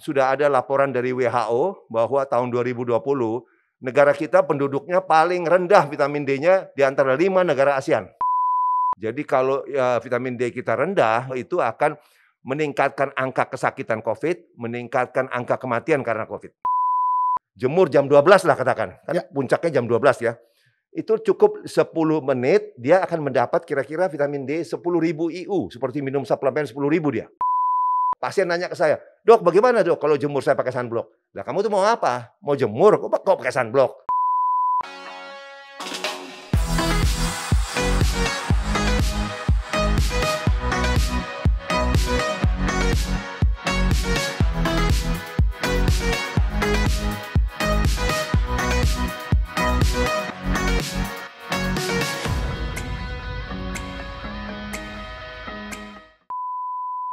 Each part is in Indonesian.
sudah ada laporan dari WHO bahwa tahun 2020 negara kita penduduknya paling rendah vitamin D-nya di antara 5 negara ASEAN. Jadi kalau vitamin D kita rendah, itu akan meningkatkan angka kesakitan COVID, meningkatkan angka kematian karena COVID. Jemur jam 12 lah katakan, kan puncaknya jam 12 ya. Itu cukup 10 menit, dia akan mendapat kira-kira vitamin D 10.000 IU, seperti minum suplemen 10.000 dia. Pasien nanya ke saya, "Dok, bagaimana dok kalau jemur saya pakai sunblock?" Lah kamu tuh mau apa? Mau jemur, kok pakai sunblock?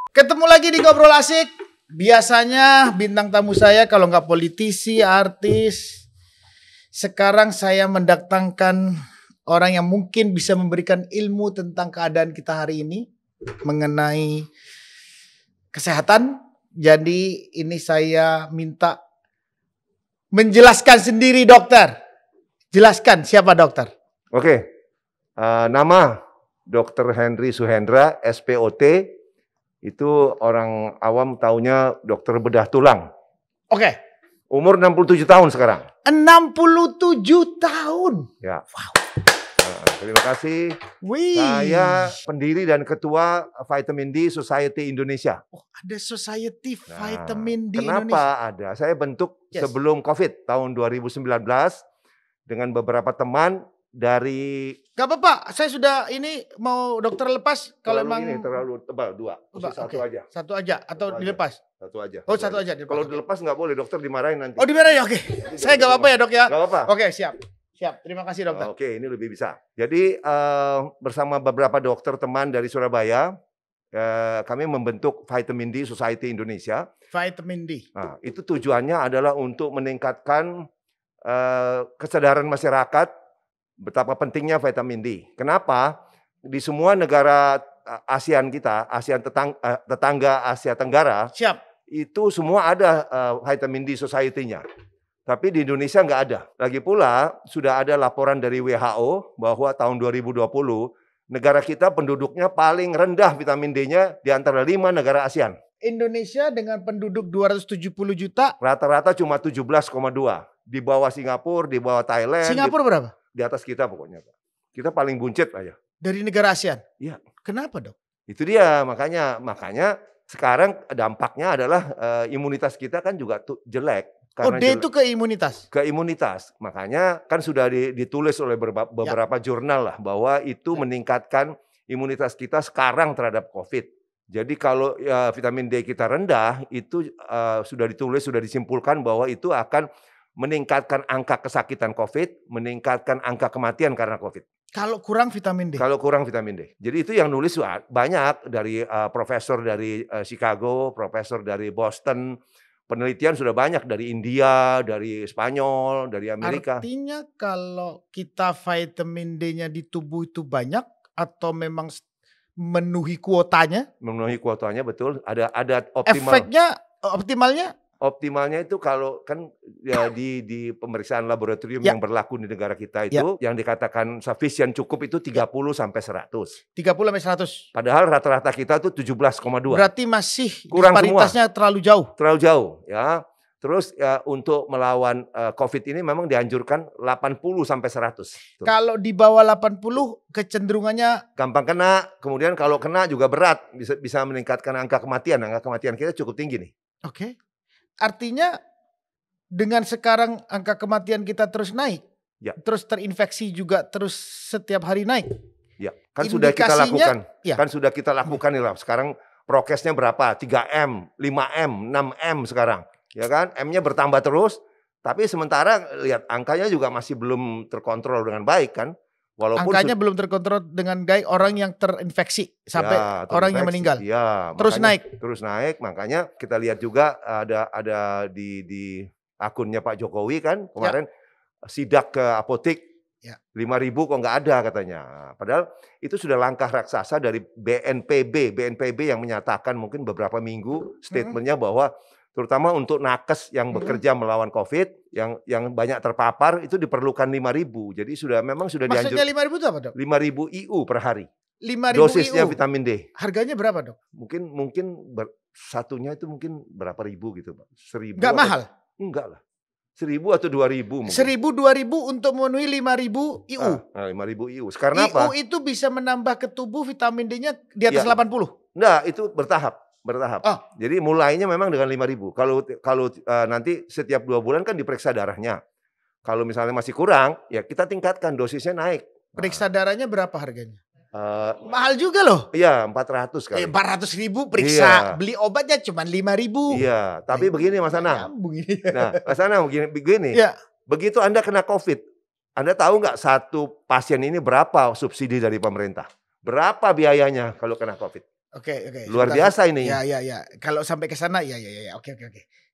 Ketemu lagi di Ngobrol Asik. Biasanya bintang tamu saya kalau nggak politisi, artis. Sekarang saya mendatangkan orang yang mungkin bisa memberikan ilmu tentang keadaan kita hari ini mengenai kesehatan. Jadi ini saya minta menjelaskan sendiri dokter. Jelaskan siapa dokter? Oke, nama Dr. Henry Suhendra, SPOT. Itu orang awam taunya dokter bedah tulang. Oke. Umur 67 tahun sekarang. 67 tahun. Ya. Wow. Terima kasih. Wih. Saya pendiri dan ketua Vitamin D Society Indonesia. Oh, ada Society Vitamin D Kenapa Indonesia? ada? Saya bentuk sebelum COVID tahun 2019 dengan beberapa teman dari. Gak apa-apa, saya sudah ini mau dokter lepas kalau emang ini terlalu tebal, 2. Satu aja. Satu aja atau dilepas? Satu aja. Oh, satu aja. Kalau dilepas nggak boleh, dokter dimarahin nanti. Oh, dimarahin, oke. Saya nggak apa-apa ya dok ya. Nggak apa-apa. Oke, siap. Terima kasih dokter. Oke, ini lebih bisa. Jadi bersama beberapa dokter teman dari Surabaya, kami membentuk Vitamin D Society Indonesia. Vitamin D. Nah, itu tujuannya adalah untuk meningkatkan kesadaran masyarakat betapa pentingnya vitamin D. Kenapa? Di semua negara ASEAN kita, ASEAN tetangga Asia Tenggara, itu semua ada vitamin D Society-nya. Tapi di Indonesia nggak ada. Lagi pula sudah ada laporan dari WHO bahwa tahun 2020 negara kita penduduknya paling rendah vitamin D-nya di antara 5 negara ASEAN. Indonesia dengan penduduk 270 juta. Rata-rata cuma 17,2. Di bawah Singapura, di bawah Thailand. Singapura berapa? Di atas kita pokoknya. Kita paling buncit aja. Dari negara ASEAN? Iya. Kenapa dok? Itu dia, makanya sekarang dampaknya adalah imunitas kita kan juga jelek. Oh, D itu ke imunitas? Ke imunitas. Makanya kan sudah ditulis oleh beberapa jurnal lah bahwa itu meningkatkan imunitas kita sekarang terhadap COVID. Jadi kalau vitamin D kita rendah, itu sudah ditulis, sudah disimpulkan bahwa itu akan meningkatkan angka kesakitan COVID, meningkatkan angka kematian karena COVID. Kalau kurang vitamin D? Kalau kurang vitamin D. Jadi itu yang nulis banyak dari profesor dari Chicago, profesor dari Boston, penelitian sudah banyak dari India, dari Spanyol, dari Amerika. Artinya kalau kita vitamin D-nya di tubuh itu banyak atau memang memenuhi kuotanya? Memenuhi kuotanya betul. Ada optimal. Efeknya optimalnya? Optimalnya itu kalau kan ya di pemeriksaan laboratorium yang berlaku di negara kita itu yang dikatakan sufficient cukup itu 30 sampai 100. 30 sampai 100. Padahal rata-rata kita tuh 17,2. Berarti masih kurang disparitasnya terlalu jauh. Terlalu jauh ya. Terus ya untuk melawan COVID ini memang dianjurkan 80 sampai 100. Tuh. Kalau di bawah 80 kecenderungannya gampang kena, kemudian kalau kena juga berat, bisa meningkatkan angka kematian. Angka kematian kita cukup tinggi nih. Oke. Artinya dengan sekarang angka kematian kita terus naik, terus terinfeksi juga terus setiap hari naik. Ya, kan sudah kita lakukan. Ya. Kan sudah kita lakukan nih lah. Sekarang prokesnya berapa? 3M, 5M, 6M sekarang. Ya kan? M-nya bertambah terus, tapi sementara lihat angkanya juga masih belum terkontrol dengan baik kan? Walaupun angkanya belum terkontrol dengan baik, orang yang terinfeksi sampai orang yang meninggal. Ya, terus naik. Terus naik, makanya kita lihat juga ada di akunnya Pak Jokowi kan kemarin sidak ke apotek 5.000 kok nggak ada katanya. Padahal itu sudah langkah raksasa dari BNPB yang menyatakan mungkin beberapa minggu statementnya bahwa terutama untuk nakes yang bekerja melawan COVID, yang banyak terpapar itu diperlukan 5.000. Jadi memang sudah dianjur. Maksudnya 5.000 itu apa, Dok? 5.000 IU per hari. 5.000 Dosisnya IU. vitamin D. Harganya berapa, Dok? Mungkin satunya itu mungkin berapa ribu gitu, Pak. 1.000. Nggak mahal? Enggak lah. 1.000 atau 2.000 mungkin. 1.000-2.000 untuk memenuhi 5.000 IU. 5.000 IU. Karena apa? IU itu bisa menambah ke tubuh vitamin D-nya di atas 80. Enggak, itu bertahap. Oh. Jadi mulainya memang dengan 5.000. Kalau nanti setiap 2 bulan kan diperiksa darahnya. Kalau misalnya masih kurang, ya kita tingkatkan dosisnya naik. Periksa darahnya berapa harganya? Mahal juga loh. Iya, 400 kali. 400.000 periksa. Beli obatnya cuma 5.000. Iya, tapi begini Mas Anang. Nah, Mas Anang begini. Ya. Begitu Anda kena COVID, Anda tahu nggak satu pasien ini berapa subsidi dari pemerintah? Berapa biayanya kalau kena COVID? Oke. Luar biasa ini. Ya. Kalau sampai ke sana ya. Oke.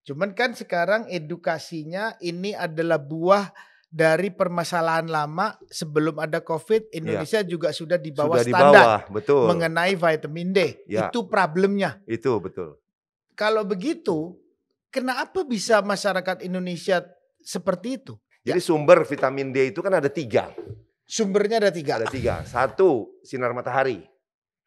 Cuman kan sekarang edukasinya ini adalah buah dari permasalahan lama. Sebelum ada COVID, Indonesia juga sudah di bawah standar betul. mengenai vitamin D. Ya. Itu problemnya. Itu betul. Kalau begitu, kenapa bisa masyarakat Indonesia seperti itu? Jadi sumber vitamin D itu kan ada 3. Sumbernya ada 3. Ada 3. 1, sinar matahari.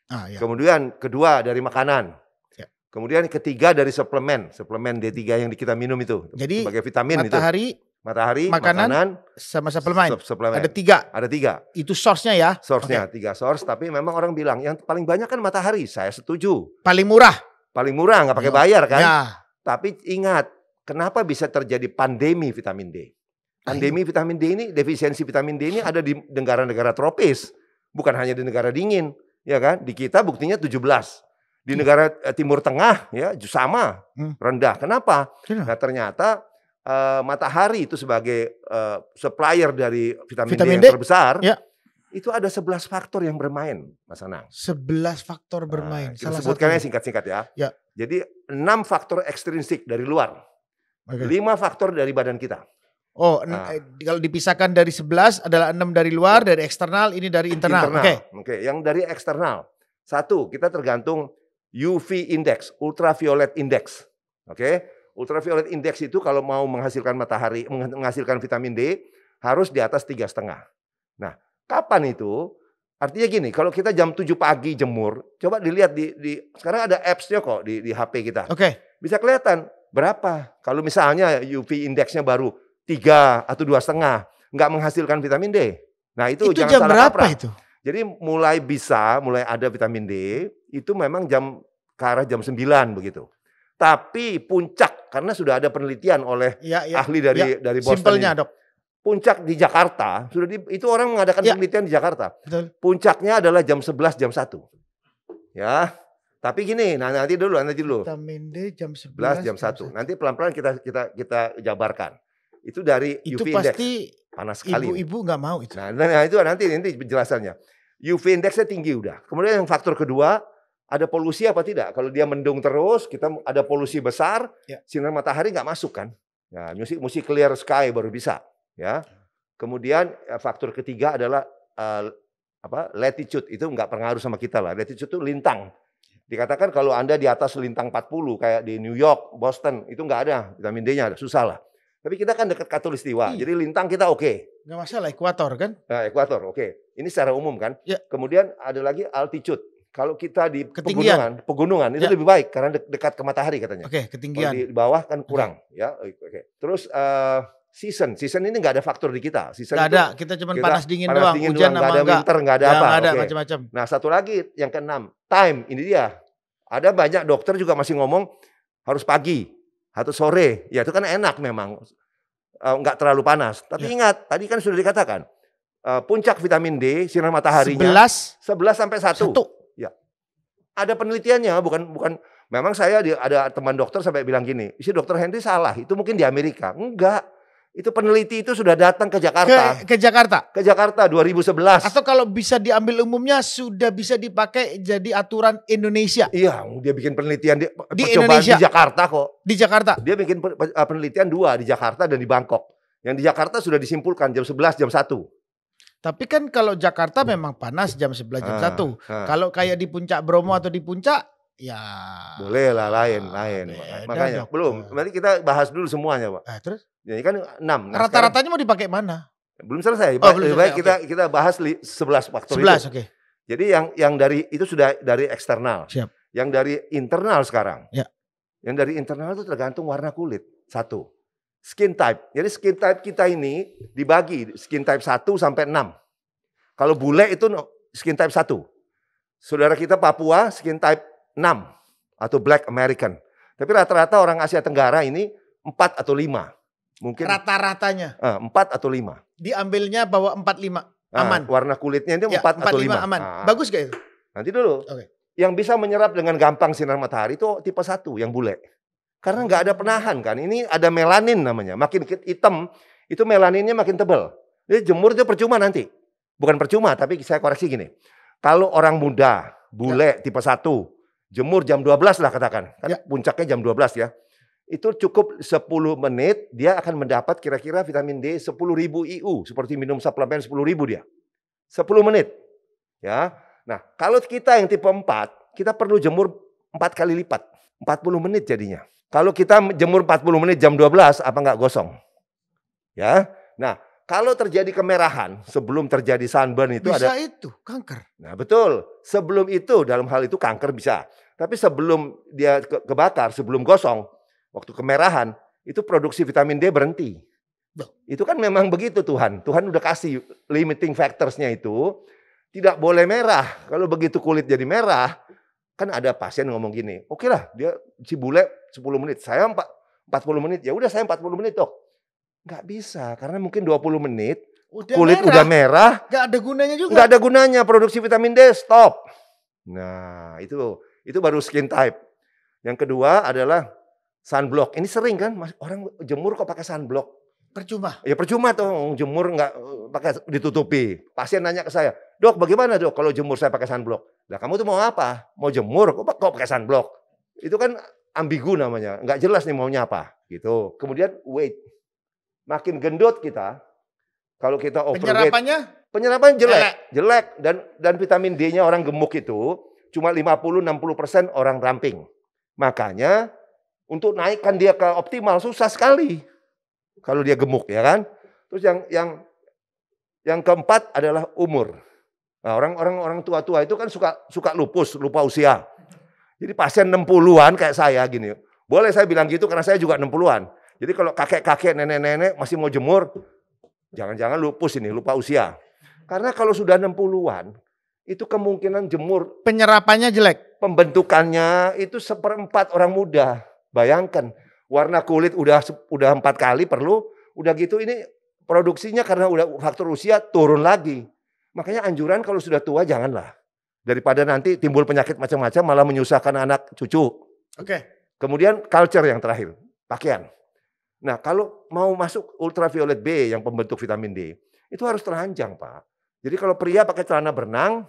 Ya. Kemudian kedua dari makanan. Ya. Kemudian ketiga dari suplemen D3 yang kita minum itu. Jadi sebagai vitamin matahari, makanan, sama suplemen. Suplemen. Ada 3. Itu source-nya ya? Source-nya 3 source, tapi memang orang bilang yang paling banyak kan matahari. Saya setuju. Paling murah, nggak pakai bayar kan? Ya. Tapi ingat, kenapa bisa terjadi pandemi vitamin D? Pandemi vitamin D ini, defisiensi vitamin D ini ada di negara-negara tropis, bukan hanya di negara dingin, ya kan? Di kita buktinya 17. Di negara Timur Tengah ya sama rendah. Kenapa? Nah, ternyata matahari itu sebagai supplier dari vitamin D yang terbesar. Ya. Itu ada 11 faktor yang bermain, Mas Anang. 11 faktor bermain. Kita sebutkannya singkat-singkat ya. Jadi 6 faktor ekstrinsik dari luar. 5 faktor dari badan kita. Kalau dipisahkan dari 11 adalah 6 dari luar, dari eksternal, ini dari internal. Oke. Yang dari eksternal. 1, kita tergantung UV index, ultraviolet index. Oke. Ultraviolet index itu kalau mau menghasilkan matahari, menghasilkan vitamin D harus di atas 3,5. Nah, kapan itu? Artinya gini, kalau kita jam 7 pagi jemur, coba dilihat sekarang ada apps-nya kok di HP kita. Bisa kelihatan berapa. Kalau misalnya UV index-nya baru 3 atau 2,5, nggak menghasilkan vitamin D. Nah, itu jangan jam salah berapa kaprah. itu? Jadi mulai ada vitamin D itu memang ke arah jam 9 begitu. Tapi puncak, karena sudah ada penelitian oleh ahli dari Boston. Simpelnya, Dok. Puncak di Jakarta, itu orang mengadakan penelitian di Jakarta. Betul. Puncaknya adalah jam 11, jam 1. Ya. Tapi gini, nanti dulu. Vitamin D jam 11, jam 1. Nanti pelan-pelan kita jabarkan. Itu dari itu UV index. Pasti panas sekali. Ibu-ibu nggak mau itu. Nah, itu nanti penjelasannya. UV indexnya tinggi udah. Kemudian yang faktor kedua, ada polusi apa tidak? Kalau dia mendung terus, kita ada polusi besar, sinar matahari nggak masuk kan? Ya, mesti clear sky baru bisa. Ya. Kemudian faktor ketiga adalah latitude, itu nggak pengaruh sama kita lah. Latitude itu lintang. Dikatakan kalau Anda di atas lintang 40 kayak di New York, Boston, itu nggak ada vitamin D-nya, susah lah. Tapi kita kan dekat Khatulistiwa, jadi lintang kita oke. Nggak masalah, ekuator kan? Nah, ekuator, oke. Ini secara umum kan. Ya. Kemudian ada lagi altitude. Kalau kita di pegunungan itu lebih baik karena dekat ke matahari katanya. Ketinggian. Kalau di bawah kan kurang. Ya, Terus season ini nggak ada faktor di kita. Nggak ada, kita cuma panas dingin doang. Hujan nggak ada winter, nggak ada apa. Nggak ada macam-macam. Nah, satu lagi yang keenam, time. Ini dia. Ada banyak dokter juga masih ngomong harus pagi atau sore. Ya itu kan enak memang. Nggak terlalu panas. Tapi ingat, tadi kan sudah dikatakan puncak vitamin D sinar mataharinya 11 sampai 1. Ya. Ada penelitiannya, bukan memang saya ada teman dokter sampai bilang gini, "Si Dokter Henry salah, itu mungkin di Amerika." Enggak. Itu peneliti itu sudah datang ke Jakarta. Ke Jakarta? Ke Jakarta 2011. Atau kalau bisa diambil umumnya sudah bisa dipakai jadi aturan Indonesia. Iya, dia bikin penelitian di Indonesia. Di Jakarta kok. Di Jakarta. Dia bikin penelitian 2 di Jakarta dan di Bangkok. Yang di Jakarta sudah disimpulkan jam 11, jam 1. Tapi kan kalau Jakarta memang panas jam 11, jam 1. Kalau kayak di Puncak Bromo atau di Puncak Ya. Boleh lah lain. Beda, Makanya dokter. belum. Nanti kita bahas dulu semuanya, Pak. Terus? Jadi kan 6. Nah, Rata-ratanya mau dipakai mana? belum selesai. Oh, belum Lebih baik selesai, kita bahas 11 faktor 11, itu. oke. Jadi yang dari itu sudah dari eksternal. Siap. Yang dari internal sekarang. Ya. Yang dari internal itu tergantung warna kulit. 1. Skin type. Jadi skin type kita ini dibagi skin type 1 sampai 6. Kalau bule itu skin type 1. Saudara kita Papua skin type 6 atau Black American. Tapi rata-rata orang Asia Tenggara ini 4 atau 5. Mungkin Rata-ratanya 4 atau 5. diambilnya bahwa 45 aman. Warna kulitnya itu Ya, 4 atau 5. aman. Bagus gak itu? Nanti dulu. Oke. Yang bisa menyerap dengan gampang sinar matahari itu tipe 1 yang bule. Karena nggak ada penahan kan. Ini ada melanin namanya. Makin hitam itu melaninnya makin tebal. Jadi jemur itu percuma nanti. Bukan percuma tapi saya koreksi gini. Kalau orang muda, bule tipe 1, jemur jam 12 lah katakan. Kan puncaknya jam 12 ya. Itu cukup 10 menit dia akan mendapat kira-kira vitamin D 10.000 IU. Seperti minum suplemen 10.000 dia. 10 menit. Ya. Nah kalau kita yang tipe 4, kita perlu jemur 4 kali lipat. 40 menit jadinya. Kalau kita jemur 40 menit jam 12, apa nggak gosong? Ya. Nah kalau terjadi kemerahan sebelum terjadi sunburn itu bisa ada. itu kanker. Nah betul. Sebelum itu dalam hal itu kanker bisa. Tapi sebelum dia kebakar, sebelum gosong, waktu kemerahan, itu produksi vitamin D berhenti. Itu kan memang begitu Tuhan. Tuhan udah kasih limiting factors-nya itu. Tidak boleh merah. Kalau begitu kulit jadi merah, kan ada pasien ngomong gini, oke lah dia si bule 10 menit, saya 40 menit, ya udah saya 40 menit dok. Nggak bisa, karena mungkin 20 menit, kulit udah merah. Nggak ada gunanya juga. Nggak ada gunanya, produksi vitamin D stop. Nah itu baru skin type. Yang kedua adalah sunblock. Ini sering kan orang jemur kok pakai sunblock. Percuma. Ya percuma tuh jemur nggak pakai ditutupi. Pasien nanya ke saya, dok bagaimana dok kalau jemur saya pakai sunblock? Lah kamu tuh mau apa? Mau jemur kok pakai sunblock? Itu kan ambigu namanya, nggak jelas nih maunya apa. Gitu. Kemudian weight, makin gendut kita, kalau kita overweight, penyerapannya jelek dan vitamin D-nya orang gemuk itu cuma 50-60% orang ramping. Makanya untuk naikkan dia ke optimal susah sekali. Kalau dia gemuk ya kan. Terus yang keempat adalah umur. Nah, orang tua-tua itu kan suka lupa usia. Jadi pasien 60-an kayak saya gini. Boleh saya bilang gitu karena saya juga 60-an. Jadi kalau kakek-kakek, nenek-nenek masih mau jemur, jangan-jangan lupa usia. Karena kalau sudah 60-an, itu kemungkinan jemur. Penyerapannya jelek. Pembentukannya itu 1/4 orang muda. Bayangkan. Warna kulit udah 4 kali perlu, udah gitu ini produksinya karena udah faktor usia turun lagi. Makanya anjuran kalau sudah tua janganlah. Daripada nanti timbul penyakit macam-macam malah menyusahkan anak cucu. Oke. Kemudian culture yang terakhir, pakaian. Nah kalau mau masuk ultraviolet B yang pembentuk vitamin D, itu harus telanjang Pak. Jadi kalau pria pakai celana berenang,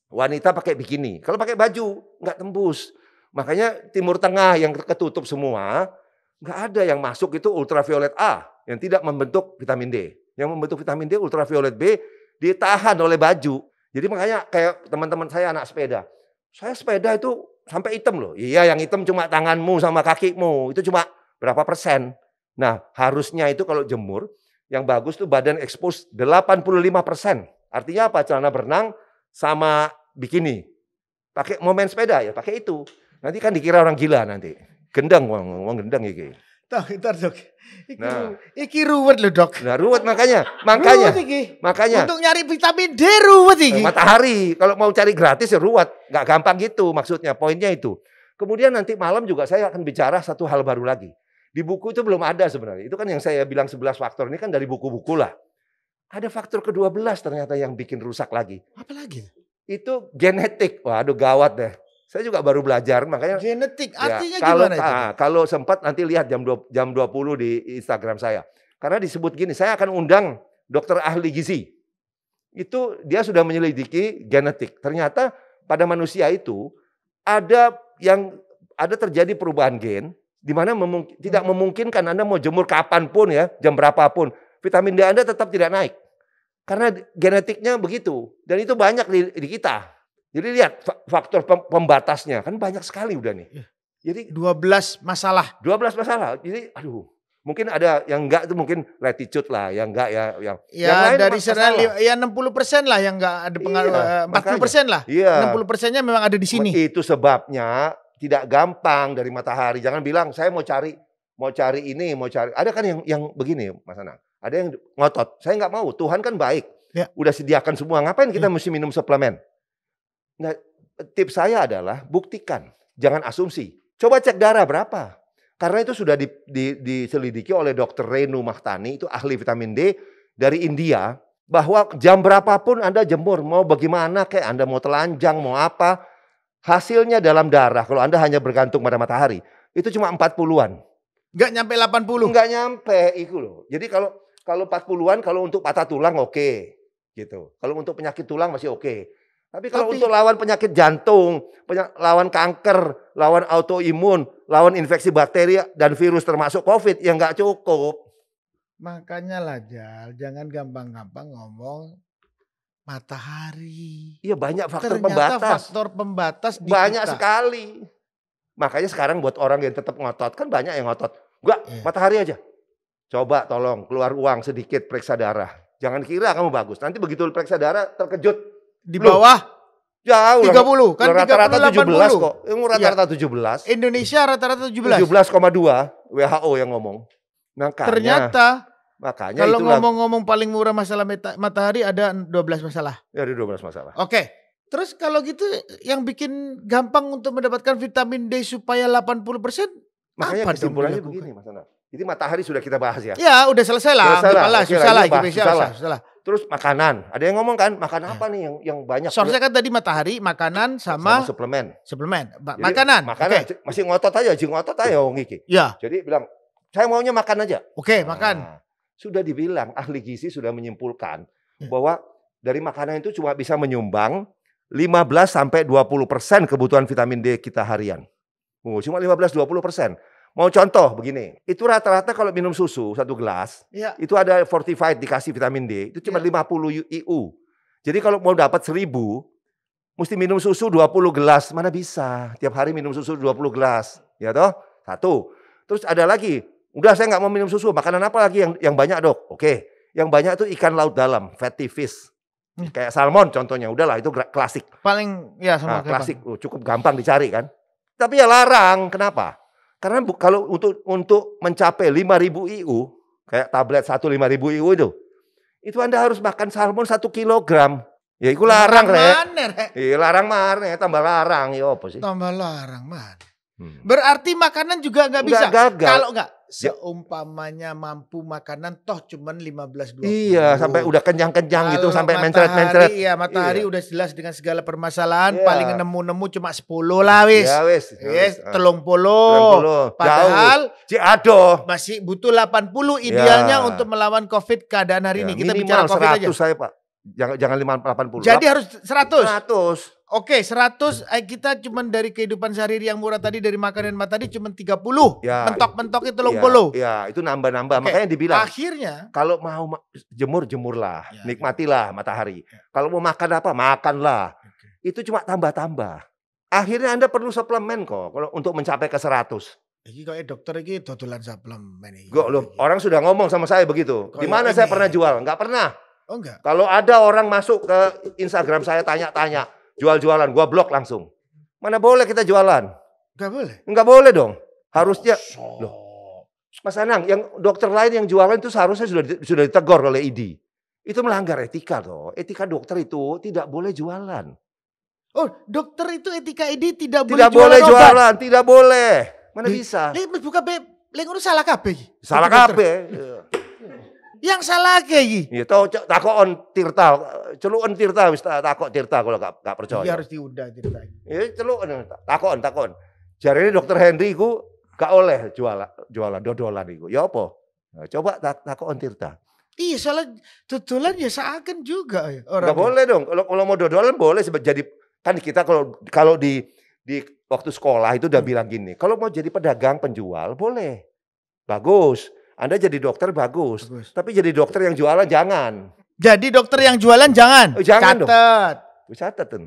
wanita pakai bikini. Kalau pakai baju nggak tembus. Makanya Timur Tengah yang ketutup semua, nggak ada yang masuk itu ultraviolet A yang tidak membentuk vitamin D. Yang membentuk vitamin D ultraviolet B ditahan oleh baju. Jadi makanya kayak teman-teman saya anak sepeda. Saya sepeda itu sampai hitam loh. Iya yang hitam cuma tanganmu sama kakimu. Itu cuma berapa persen. Nah harusnya itu kalau jemur, yang bagus tuh badan expose 85%. Artinya apa? Celana berenang sama bikini. Pakai mau main sepeda ya pakai itu. Nanti kan dikira orang gila nanti. Gendang, wong gendang iki. Ntar dok. Iki ruwet loh dok. Nah ruwet makanya. Untuk nyari vitamin D ruwet iki. Matahari. Kalau mau cari gratis ya ruwet. Gak gampang gitu maksudnya. Poinnya itu. Kemudian nanti malam juga saya akan bicara satu hal baru lagi. Di buku itu belum ada sebenarnya. Itu kan yang saya bilang 11 faktor. Ini kan dari buku-buku lah. Ada faktor ke-12 ternyata yang bikin rusak lagi. Apa lagi? Itu genetik. Waduh gawat deh. Saya juga baru belajar, makanya genetik artinya ya, gimana itu? Kalau sempat nanti lihat jam 20 di Instagram saya. Karena disebut gini, saya akan undang dokter ahli gizi. Itu dia sudah menyelidiki genetik. Ternyata pada manusia itu ada terjadi perubahan gen di mana tidak memungkinkan Anda mau jemur kapanpun ya, jam berapapun, vitamin D Anda tetap tidak naik. Karena genetiknya begitu dan itu banyak di kita. Jadi lihat faktor pembatasnya kan banyak sekali udah nih. Jadi 12 masalah. 12 masalah. Jadi aduh, mungkin ada yang enggak itu mungkin latitude lah, yang enggak ya yang Ya lain dari sana ya 60% lah yang enggak ada pengaruh, 40% lah. Iya. 60%-nya memang ada di sini. Itu sebabnya tidak gampang dari matahari. Jangan bilang saya mau cari ini, mau cari. Ada kan yang begini Mas Anang. Ada yang ngotot. Saya nggak mau. Tuhan kan baik. Ya. Udah sediakan semua. Ngapain kita mesti minum suplemen? Nah, tips saya adalah buktikan. Jangan asumsi. Coba cek darah berapa. Karena itu sudah diselidiki oleh Dr. Renu Mahtani, itu ahli vitamin D dari India, bahwa jam berapapun Anda jemur, mau bagaimana kayak Anda mau telanjang, mau apa, hasilnya dalam darah, kalau Anda hanya bergantung pada matahari, itu cuma 40-an. Enggak nyampe 80. Enggak nyampe itu loh. Jadi kalau 40-an, kalau untuk patah tulang oke, gitu. Kalau untuk penyakit tulang masih oke. Tapi kalau untuk lawan penyakit jantung, lawan kanker, lawan autoimun, lawan infeksi bakteri dan virus termasuk COVID, ya nggak cukup. Makanya lah Jal, jangan gampang-gampang ngomong matahari. Iya banyak faktor Ternyata pembatas. Faktor pembatas di banyak kita. sekali. Makanya sekarang buat orang yang tetap ngotot, kan banyak yang ngotot. Enggak, matahari aja. Coba tolong keluar uang sedikit periksa darah. Jangan kira kamu bagus. Nanti begitu periksa darah terkejut. Di bawah jauh 30 kan rata-rata 17 kok. Rata-rata 17. Indonesia rata-rata 17. 17,2 WHO yang ngomong. Makanya kalau itulah, ngomong-ngomong paling murah masalah matahari ada 12 masalah. Ya, ada 12 masalah. Oke. Terus kalau gitu yang bikin gampang untuk mendapatkan vitamin D supaya 80%. Makanya kesimpulannya begini Mas Ana. Jadi matahari sudah kita bahas ya. Ya udah selesai lah. Susah. Terus makanan. Ada yang ngomong kan makanan apa nih yang banyak. Soalnya kan tadi matahari, makanan sama suplemen. Makanan. Okay. Masih ngotot aja Ngiki. Ya. Jadi bilang saya maunya makan aja. Oke, makan. Sudah dibilang ahli gizi sudah menyimpulkan bahwa dari makanan itu cuma bisa menyumbang 15-20% kebutuhan vitamin D kita harian. Cuma 15-20%. Mau contoh begini, itu rata-rata kalau minum susu 1 gelas, itu ada fortified dikasih vitamin D, itu cuma 50 IU. Jadi kalau mau dapat 1000, mesti minum susu 20 gelas. Mana bisa, tiap hari minum susu 20 gelas. Ya toh, 1. Terus ada lagi, udah saya nggak mau minum susu, makanan apa lagi yang banyak dok? Oke, yang banyak itu ikan laut dalam, fatty fish. Kayak salmon contohnya, udahlah itu klasik. Paling ya sama klasik, cukup gampang dicari kan. Tapi ya larang, kenapa? Karena kalau untuk mencapai 5.000 IU, kayak tablet 5.000 IU itu Anda harus makan salmon 1 kilogram. Ya itu larang, Rek. Iya, larang mana, tambah larang. Ya apa sih? Tambah larang mana. Berarti makanan juga nggak bisa. Kalau nggak, seumpamanya mampu makanan toh cuman 15-20. Iya, sampai udah kenyang-kenyang gitu, sampai mencret-mencret. Iya, matahari udah jelas dengan segala permasalahan, paling nemu-nemu cuma 10 lah wis. Ya wis. 30. Padahal Ciado masih butuh 80 idealnya untuk melawan COVID keadaan hari ini. Kita bicara COVID 100 aja. Saya, Pak. Jangan 80. Jadi harus 100. 100. Oke, 100 kita cuman dari kehidupan sehari-hari yang murah tadi dari makanan tadi cuman 30. Ya, mentok-mentok itu 30. Ya, itu nambah-nambah. Makanya dibilang. Akhirnya kalau mau jemurlah, nikmatilah matahari. Kalau mau makan apa, makanlah. Itu cuma tambah-tambah. Akhirnya Anda perlu suplemen kok kalau untuk mencapai ke 100. Iki kayak dokter iki dodolan suplemen iki. Orang sudah ngomong sama saya begitu. Di mana saya pernah jual? Enggak pernah. Oh enggak. Kalau ada orang masuk ke Instagram saya tanya-tanya, jual-jualan, gua blok langsung. Mana boleh kita jualan? Enggak boleh. Enggak boleh dong. Harusnya loh. Mas Anang, yang dokter lain yang jualan itu seharusnya sudah ditegur oleh ID. Itu melanggar etika loh. Etika dokter itu tidak boleh jualan. Oh, dokter itu etika ID tidak boleh jualan, tidak boleh. Mana bisa? Buka ngono salah kabeh. Salah kabeh. Yang salah kayak iki. Iya, takon Tirta, celuken Tirta wis takok Tirta kalau enggak percaya. Iya harus diundang Tirta. Iya, celuken takon. Jarene dokter Henry ku gak oleh jualan dodolan iku. Ya apa? Nah, coba takon Tirta. Iya, soalnya dodolan ya seakan juga ya orang. Enggak boleh dong. Kalau mau dodolan boleh jadi kan kita kalau di waktu sekolah itu udah bilang gini, kalau mau jadi pedagang penjual boleh. Bagus. Anda jadi dokter bagus. Tapi jadi dokter yang jualan jangan. Jadi dokter yang jualan jangan. Jangan catet. Catet.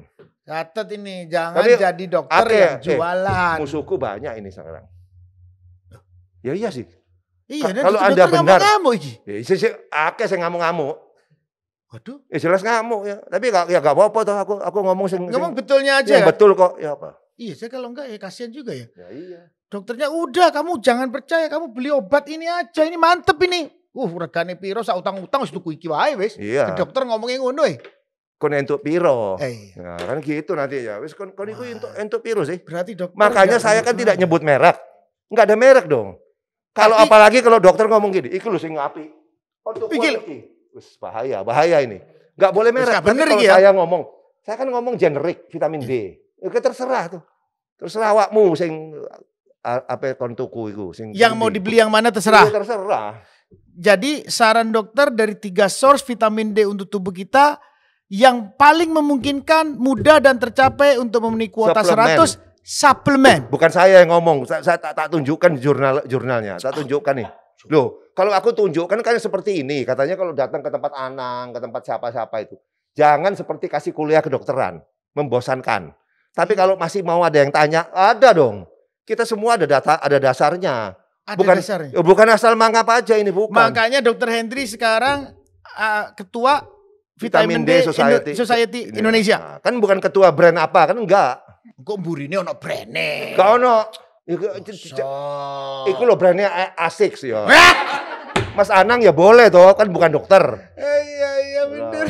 Catat ini, jangan Tapi jadi dokter yang jualan. Musuhku banyak ini sekarang. Ya iya sih. Iya, Kalau Anda benar. Ngamuk iki. Ya akeh sing ngamuk-ngamuk. Waduh. Ya jelas ngamuk ya. Tapi gak apa-apa toh aku ngomong ngomong betulnya aja. Yang betul kok. Ya apa? Iya, saya kalau enggak ya kasihan juga ya. Ya iya. Dokternya udah, kamu jangan percaya, kamu beli obat ini aja, ini mantep ini. Regane piro sak utang-utang wis tuku iki wae wis. Iya. Ke dokter ngomongnya ngono Kon entuk piro. Iya. Nah, kan gitu nanti ya. Wis kon iku entuk piro sih? Berarti dokter. Makanya saya kan tidak nyebut merek. Enggak ada merek dong. Kalau apalagi kalau dokter ngomong gini, iki lho sing apik. Untuk iki. Wis bahaya ini. Enggak boleh merek. Bener kalau ya? saya kan ngomong generik vitamin D. Ya terserah tuh. Terserah awakmu sing apa kon tuku iku sing yang mau dibeli yang mana terserah. Ya, terserah. Jadi saran dokter dari 3 source vitamin D untuk tubuh kita yang paling memungkinkan, mudah dan tercapai untuk memenuhi kuota 100 suplemen. Bukan saya yang ngomong, saya tak tunjukkan jurnalnya, tak tunjukkan nih. Loh, kalau aku tunjukkan kan seperti ini, katanya kalau datang ke tempat Anang, ke tempat siapa-siapa itu, jangan seperti kasih kuliah kedokteran, membosankan. Tapi kalau masih mau ada yang tanya, ada dong. Kita semua ada data, ada dasarnya. Dasarnya. Bukan asal mangap aja ini, bukan. Makanya Dr. Hendry sekarang ketua Vitamin D Society Indonesia. Nah, kan bukan ketua brand apa, kan enggak. Kok burine ono brandnya? Enggak ono. Iku loh brandnya ASICS ya. Mas Anang ya boleh toh, kan bukan dokter. Iya bener.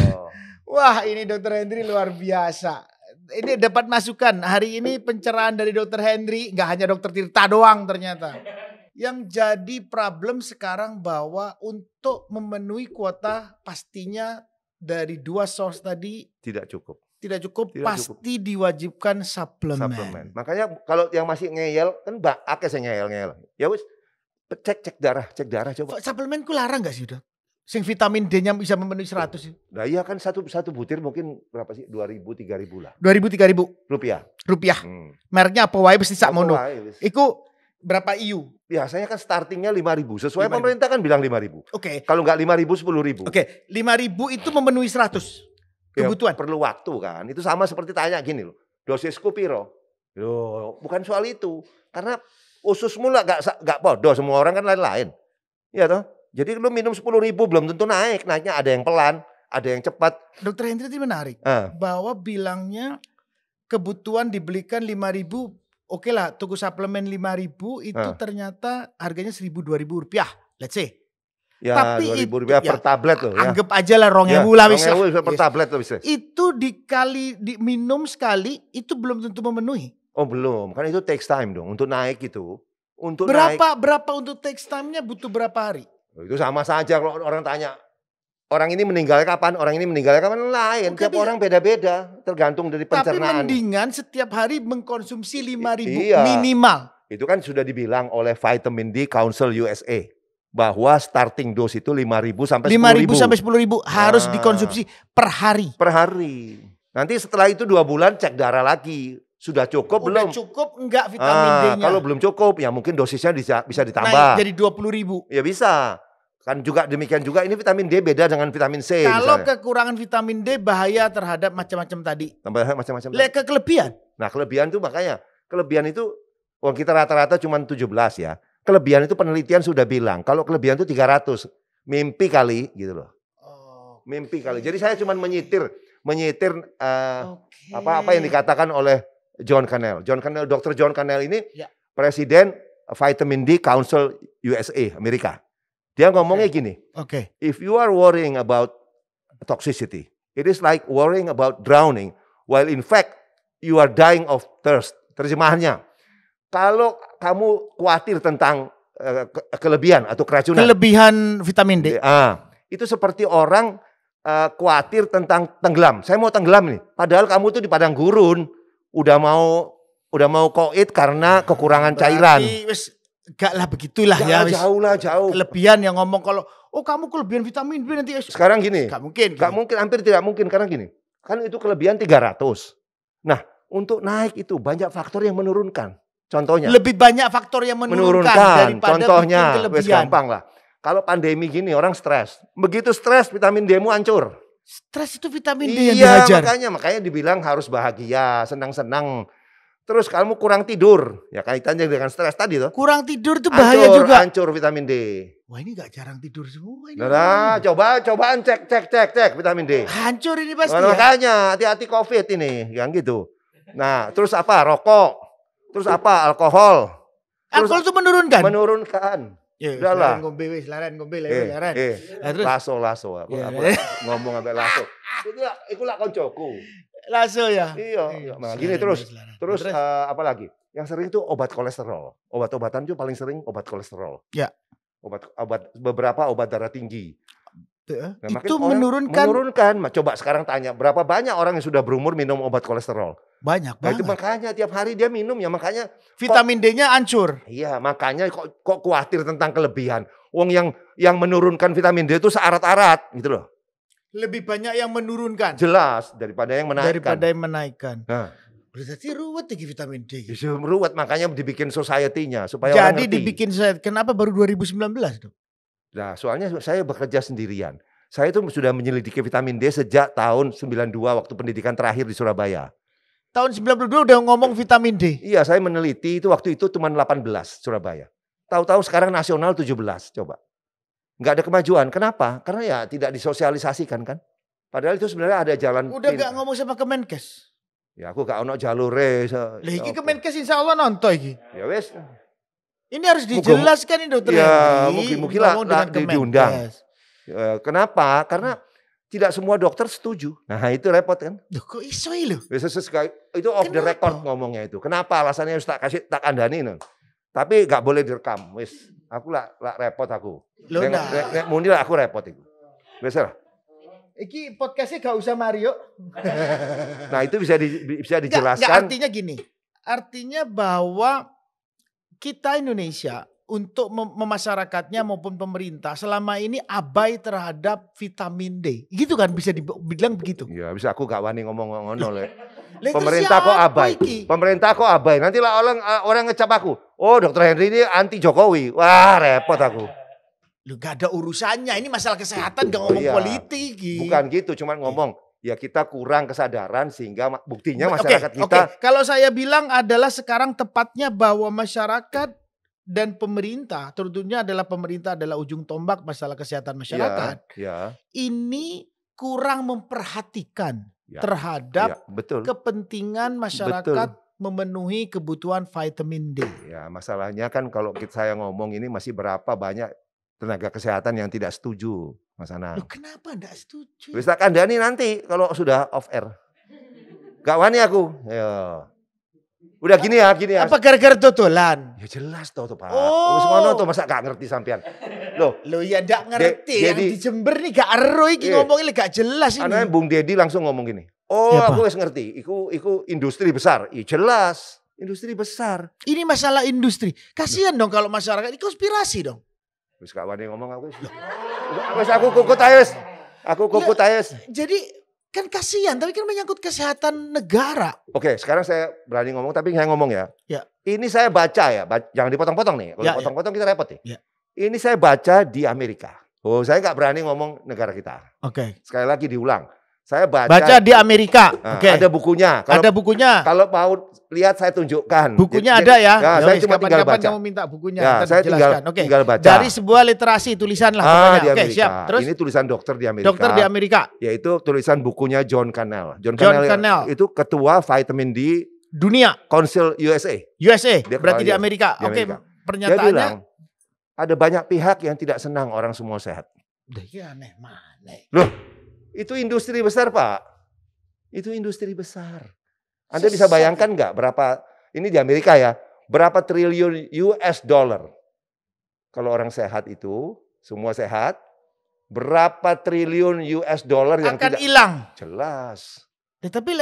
Wah ini Dr. Hendry luar biasa. Ini dapat masukan. Hari ini pencerahan dari Dr. Hendry, nggak hanya Dr. Tirta doang ternyata. Yang jadi problem sekarang bahwa untuk memenuhi kuota pastinya dari 2 source tadi tidak cukup. Pasti diwajibkan suplemen. Makanya kalau yang masih ngeyel kan akeh sing ngeyel. Ya wis cek darah coba. Suplemen ku larang gak sih, Dok? Sing vitamin D-nya bisa memenuhi 100 sih. Nah iya kan satu butir mungkin berapa sih? 2.000 3.000 lah. 2.000 3.000 rupiah. Mereknya apa wae mesti sak mono. Iku berapa IU? Biasanya kan startingnya 5.000. Sesuai 5.000. Pemerintah kan bilang 5.000. Oke. Kalau nggak 5.000 10.000. Oke, 5.000 itu memenuhi 100 kebutuhan. Ya, perlu waktu kan. Itu sama seperti tanya gini loh. Dosisku piro? Loh, bukan soal itu. Karena ususmu lah nggak podo. Semua orang kan lain-lain. Iya toh? Jadi lu minum 10.000 belum tentu naik. Naiknya ada yang pelan, ada yang cepat. Dokter Hendry itu menarik. Bahwa bilangnya kebutuhan dibelikan 5.000. Oke lah, tuku suplemen 5.000 itu ternyata harganya 1.000-2.000 rupiah. Let's say. Ya, tapi 2.000 rupiah per tablet loh. Anggap aja lah 2.000 lah bisa. Per tablet loh bisa. Itu diminum sekali itu belum tentu memenuhi. Oh belum, kan itu takes time dong untuk naik itu. Berapa untuk takes time-nya butuh berapa hari? Itu sama saja kalau orang tanya. Orang ini meninggal kapan? Orang ini meninggal kapan? Lain. Tiap orang beda-beda. Tergantung dari pencernaan. Tapi mendingan setiap hari mengkonsumsi 5.000 minimal. Itu kan sudah dibilang oleh Vitamin D Council USA. Bahwa starting dose itu 5.000 sampai 10.000. 5.000 sampai 10.000 harus dikonsumsi per hari. Per hari. Nanti setelah itu 2 bulan cek darah lagi. Sudah cukup belum? Udah cukup enggak vitamin D-nya? Kalau belum cukup ya mungkin dosisnya bisa ditambah. Naik jadi 20.000. Ya bisa. Kan juga demikian juga ini vitamin D beda dengan vitamin C. Kalau misalnya. Kekurangan vitamin D bahaya terhadap macam-macam tadi. Macam-macam. Kelebihan. Nah kelebihan itu makanya. Kelebihan itu kita rata-rata cuma 17 ya. Kelebihan itu penelitian sudah bilang. Kalau kelebihan itu 300. Mimpi kali gitu loh. Mimpi kali. Jadi saya cuma menyitir apa yang dikatakan oleh John Cannell. Dr. John Cannell ini presiden Vitamin D Council USA, Amerika. Dia ngomongnya gini, if you are worrying about toxicity, it is like worrying about drowning, while in fact you are dying of thirst. Terjemahannya, kalau kamu khawatir tentang kelebihan atau keracunan. Kelebihan vitamin D. Itu seperti orang khawatir tentang tenggelam. Saya mau tenggelam nih, padahal kamu tuh di padang gurun, udah mau koit karena kekurangan cairan. Gak lah begitulah ya. Jauh. Kelebihan yang ngomong kalau kamu kelebihan vitamin B nanti. Sekarang gini. Gak mungkin, hampir tidak mungkin karena gini. Kan itu kelebihan 300. Nah, untuk naik itu banyak faktor yang menurunkan. Contohnya. Lebih banyak faktor yang menurunkan daripada contohnya, wes gampang lah. Kalau pandemi gini orang stres. Begitu stres vitamin D-mu hancur. Stres itu vitamin D yang Iya, dihajar. makanya dibilang harus bahagia, senang-senang. Terus kamu kurang tidur, ya kaitannya dengan stres tadi tuh. Kurang tidur itu bahaya juga. Hancur vitamin D. Wah ini gak jarang tidur semua ini. Nah, cobaan cek vitamin D. Hancur ini pasti Nah, ya. makanya hati-hati COVID ini, yang gitu. Nah, terus apa? Rokok. Terus apa? Alkohol. Terus Alkohol itu menurunkan. menurunkan. Ya, Udahlah. laren ngombe. Nah, terus Laso. Aku Iya, ngomong sampai laso. Iku lah koncoku. langsung ya. Iya. Nah, gini terus apa lagi? Yang sering itu obat kolesterol. Obat-obatan itu paling sering obat kolesterol. Ya. Beberapa obat darah tinggi. Nah, itu menurunkan. Coba sekarang tanya berapa banyak orang yang sudah berumur minum obat kolesterol? Banyak Nah, itu banget. makanya tiap hari dia minum ya, makanya Vitamin D-nya hancur. iya, makanya kok khawatir tentang kelebihan. Wong yang menurunkan vitamin D itu searat-arat gitu loh. Lebih banyak yang menurunkan Jelas daripada yang menaikkan. daripada yang menaikkan. Nah, Berarti ruwet nih vitamin D. justru meruwet, makanya dibikin society-nya supaya orang Jadi ngerti. dibikin saya, kenapa baru 2019 dong? Nah, soalnya saya bekerja sendirian. Saya itu sudah menyelidiki vitamin D sejak tahun 92 waktu pendidikan terakhir di Surabaya. Tahun 92 udah ngomong vitamin D. Iya, saya meneliti itu waktu itu cuma 18 Surabaya. Tahu-tahu sekarang nasional 17, coba. Nggak ada kemajuan. Kenapa? Karena ya tidak disosialisasikan kan. Padahal itu sebenarnya ada jalan. Udah gak ngomong sama Kemenkes. Ya aku gak ono jalure. Lah iki Kemenkes insya Allah nonton iki. Ya wes. Ini harus dijelaskan ini dokter Ya, Henry. mungkin Ngomong lah dengan diundang. Kemenkes. Kenapa? Karena tidak semua dokter setuju. Nah itu repot kan. Loh kok iso lho? Itu off the Kenapa? record ngomongnya itu. Kenapa alasannya harus tak kandani. Tapi gak boleh direkam. Wes, aku lah repot aku. Loh Nek muni lah aku repot itu. Wes lah. Iki podcastnya gak usah Mario. Nah itu bisa Nggak, dijelaskan. artinya gini. Artinya bahwa kita Indonesia untuk memasyarakatnya maupun pemerintah selama ini abai terhadap vitamin D. Gitu kan bisa dibilang begitu. Ya bisa aku gak wani ngomong ngono le. Lah, itu Pemerintah kok siapa abai. iki? Pemerintah kok abai. Nanti lah orang ngecap aku. Oh, Dokter Henry ini anti Jokowi. Wah, repot aku. Lu gak ada urusannya. Ini masalah kesehatan gak ngomong iya. politik. Bukan gitu, cuman ngomong. Ya kita kurang kesadaran sehingga buktinya Oke, masyarakat kita. Kalau saya bilang adalah sekarang tepatnya bahwa masyarakat dan pemerintah, tentunya adalah pemerintah adalah ujung tombak masalah kesehatan masyarakat. Ya, Ini kurang memperhatikan ya, terhadap betul. kepentingan masyarakat memenuhi kebutuhan vitamin D. Ya, masalahnya kan kalau saya ngomong ini masih berapa banyak tenaga kesehatan yang tidak setuju, Mas Anang. Loh, kenapa enggak setuju? Bisa kandani nanti kalau sudah off air. Gak wani aku. Ya. Udah gini ya. Apa gara-gara dodolan? Ya jelas toh Pak. Oh. Wis ngono tuh masa gak ngerti sampean. Loh Ya ndak ngerti. Yang di Jember nih gak ero iki ngomongnya gak jelas ini. Anaknya Bung Dedi langsung ngomong gini. Oh, ya, aku wis ngerti. Iku industri besar. Iya jelas, industri besar. Ini masalah industri. Kasihan dong kalau masyarakat ini konspirasi dong. Wis gak wani ngomong aku. Wis aku kukut aja. Aku kukut aja. Jadi kan kasihan, tapi kan menyangkut kesehatan negara. Oke, sekarang saya berani ngomong, tapi saya ngomong ya. Ya. Ini saya baca ya, jangan dipotong-potong nih. Kalau dipotong-potong kita repot nih. Ya. Ini saya baca di Amerika. Oh, saya nggak berani ngomong negara kita. Oke. Sekali lagi diulang. Saya baca di Amerika. Nah, Oke. ada bukunya. Ada bukunya. Kalau mau lihat saya tunjukkan. Bukunya ada ya. Ya, saya cuma tinggal baca. Kamu minta bukunya. Ya, saya tinggal baca. Dari sebuah literasi tulisan lah pokoknya. Oke, siap. Terus ini tulisan dokter di Amerika. Dokter di Amerika. Yaitu tulisan bukunya John Cannell. John Cannell itu ketua vitamin D dunia. Council USA. Berarti di Amerika. Oke, pernyataannya. Dia bilang, ada banyak pihak yang tidak senang orang semua sehat. Iya aneh mana. Loh, itu industri besar Pak. Itu industri besar. Anda bisa bayangkan nggak berapa, ini di Amerika ya, berapa triliun US dollar. Kalau orang sehat itu, semua sehat, berapa triliun US dollar yang akan tidak hilang. Jelas. Tapi